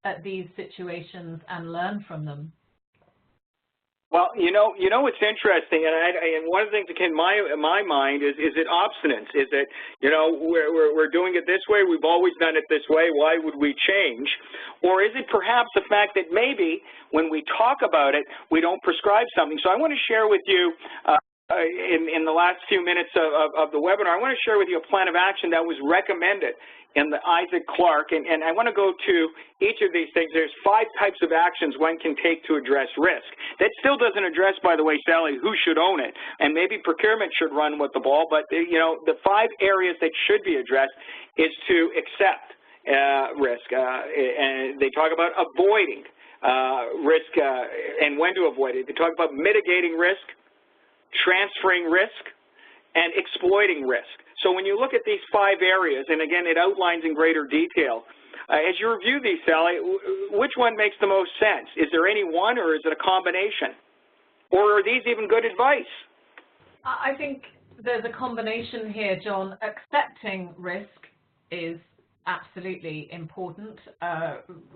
at these situations and learn from them. Well, you know what's interesting, and one of the things that came in my mind is it obstinance? Is it, you know, we're doing it this way, we've always done it this way, why would we change? Or is it perhaps the fact that maybe when we talk about it, we don't prescribe something? So I want to share with you, in the last few minutes of the webinar, I want to share with you a plan of action that was recommended in the Isaac Clarke, and I want to go to each of these things. There's 5 types of actions one can take to address risk. That still doesn't address, by the way, Sally, who should own it, and maybe procurement should run with the ball, but, you know, the 5 areas that should be addressed is to accept risk, and they talk about avoiding risk and when to avoid it. They talk about mitigating risk, transferring risk, and exploiting risk. So when you look at these 5 areas, and again, it outlines in greater detail, as you review these, Sally, which one makes the most sense? Is there any one, or is it a combination? Or are these even good advice? I think there's a combination here, John. Accepting risk is absolutely important,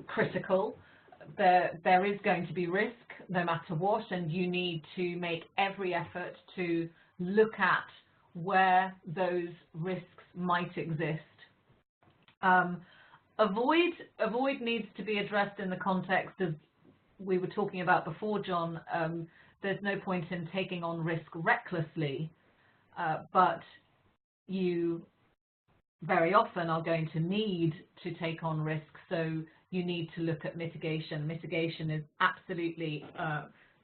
critical. There is going to be risk no matter what, and you need to make every effort to look at where those risks might exist. Avoid needs to be addressed in the context of, we were talking about before, John, there's no point in taking on risk recklessly, but you very often are going to need to take on risk, so you need to look at mitigation. Mitigation is absolutely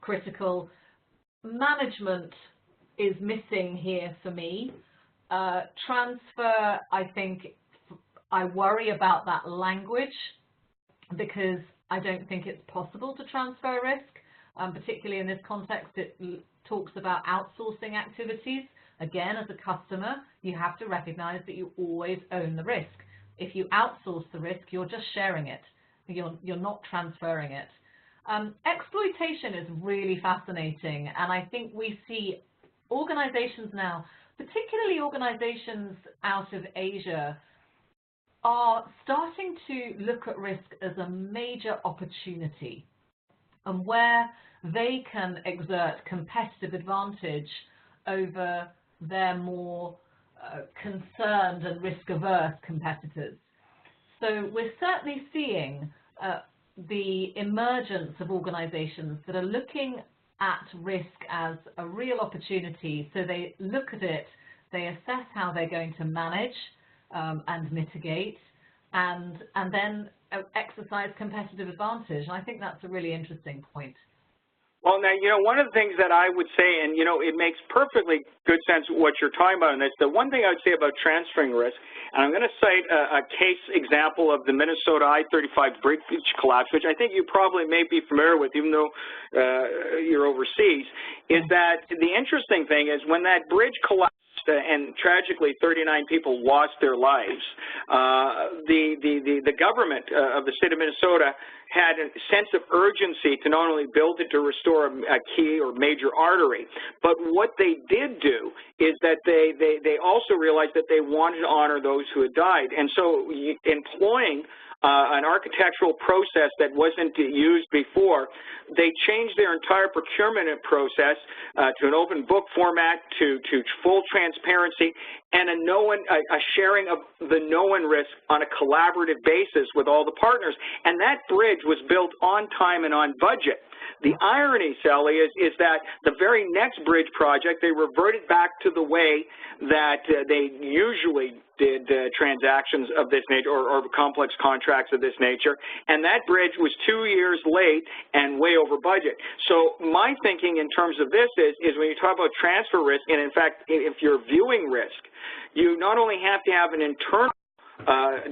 critical. Management is missing here for me. Transfer, I think, I worry about that language because I don't think it's possible to transfer risk, particularly in this context. It talks about outsourcing activities. Again, as a customer, you have to recognize that you always own the risk. If you outsource the risk, you're just sharing it. You're not transferring it. Exploitation is really fascinating, and I think we see organizations now, particularly organizations out of Asia, are starting to look at risk as a major opportunity, and where they can exert competitive advantage over their more concerned and risk-averse competitors. So we're certainly seeing the emergence of organizations that are looking at risk as a real opportunity. So they look at it, they assess how they're going to manage and mitigate, and then exercise competitive advantage. And I think that's a really interesting point. Well, now, you know, one of the things that I would say, and, you know, it makes perfectly good sense what you're talking about in this, the one thing I would say about transferring risk, and I'm going to cite a case example of the Minnesota I-35 bridge collapse, which I think you probably may be familiar with, even though you're overseas, is that the interesting thing is when that bridge collapsed and tragically 39 people lost their lives, the government of the state of Minnesota had a sense of urgency to not only build it to restore a key or major artery, but what they did do is that they also realized that they wanted to honor those who had died. And so employing an architectural process that wasn't used before, they changed their entire procurement process to an open book format, to full transparency, and a sharing of the known risk on a collaborative basis with all the partners. And that bridge was built on time and on budget. The irony, Sally, is that the very next bridge project, they reverted back to the way that they usually did transactions of this nature or complex contracts of this nature, and that bridge was 2 years late and way over budget. So my thinking in terms of this is when you talk about transfer risk, and in fact, if you're viewing risk, you not only have to have an internal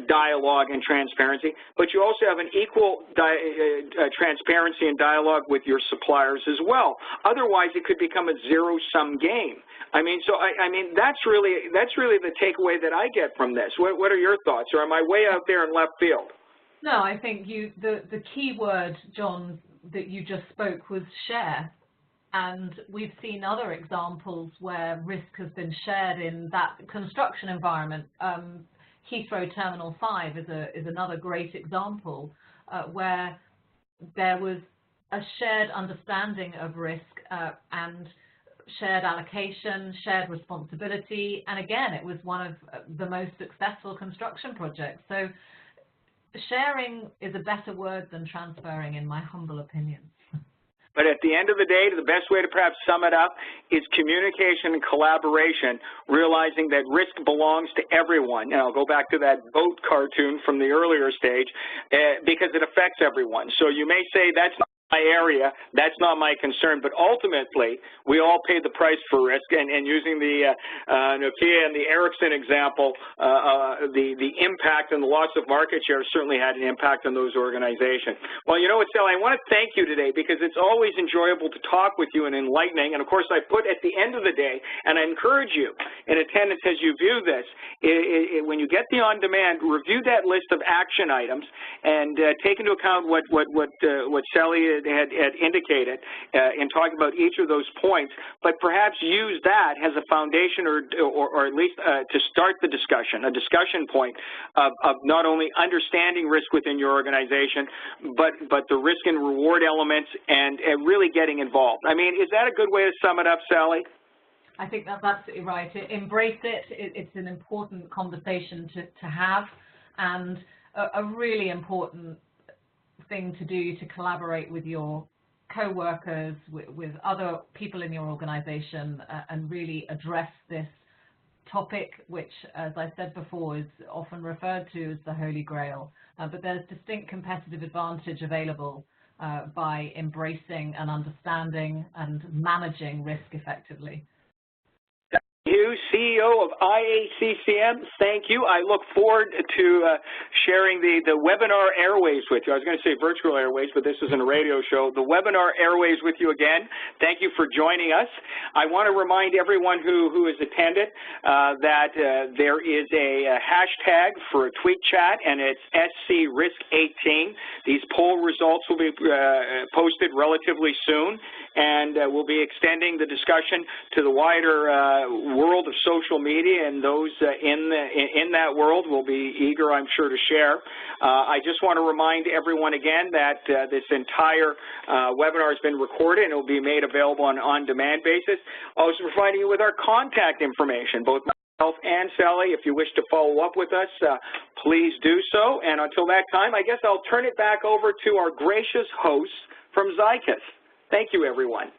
dialogue and transparency, but you also have an equal transparency and dialogue with your suppliers as well. Otherwise, it could become a zero-sum game. I mean, so I mean that's really the takeaway that I get from this. What are your thoughts, or am I way out there in left field? No, I think the key word, John, that you just spoke was share. And we've seen other examples where risk has been shared in that construction environment. Heathrow Terminal 5 is another great example where there was a shared understanding of risk and shared allocation, shared responsibility, and again, it was one of the most successful construction projects. So sharing is a better word than transferring, in my humble opinion. But at the end of the day, the best way to perhaps sum it up is communication and collaboration, realizing that risk belongs to everyone. And I'll go back to that boat cartoon from the earlier stage, because it affects everyone. So you may say that's not my area, that's not my concern, but ultimately we all pay the price for risk. And using the Nokia and the Ericsson example, the impact and the loss of market share certainly had an impact on those organizations. Well, you know what, Sally, I want to thank you today because it's always enjoyable to talk with you and enlightening. And of course, I put at the end of the day, and I encourage you in attendance as you view this, when you get the on-demand, review that list of action items and take into account what Sally had indicated in talking about each of those points, but perhaps use that as a foundation or at least to start the discussion, a discussion point of not only understanding risk within your organization, but the risk and reward elements and really getting involved. I mean, is that a good way to sum it up, Sally? I think that's absolutely right. Embrace it. It's an important conversation to have, and a really important thing to do to collaborate with your co-workers, with other people in your organization, and really address this topic, which, as I said before, is often referred to as the Holy Grail. But there's distinct competitive advantage available by embracing and understanding and managing risk effectively. You, CEO of IACCM, thank you. I look forward to sharing the webinar airways with you. I was going to say virtual airways, but this isn't a radio show. The webinar airways with you again. Thank you for joining us. I want to remind everyone who has attended that there is a hashtag for a tweet chat, and it's SCRisk18. These poll results will be posted relatively soon, and we'll be extending the discussion to the wider world of social media, and those in that world will be eager, I'm sure, to share. I just want to remind everyone again that this entire webinar has been recorded and it will be made available on on-demand basis. Also providing you with our contact information, both myself and Sally. If you wish to follow up with us, please do so. And until that time, I guess I'll turn it back over to our gracious hosts from Zycus. Thank you, everyone.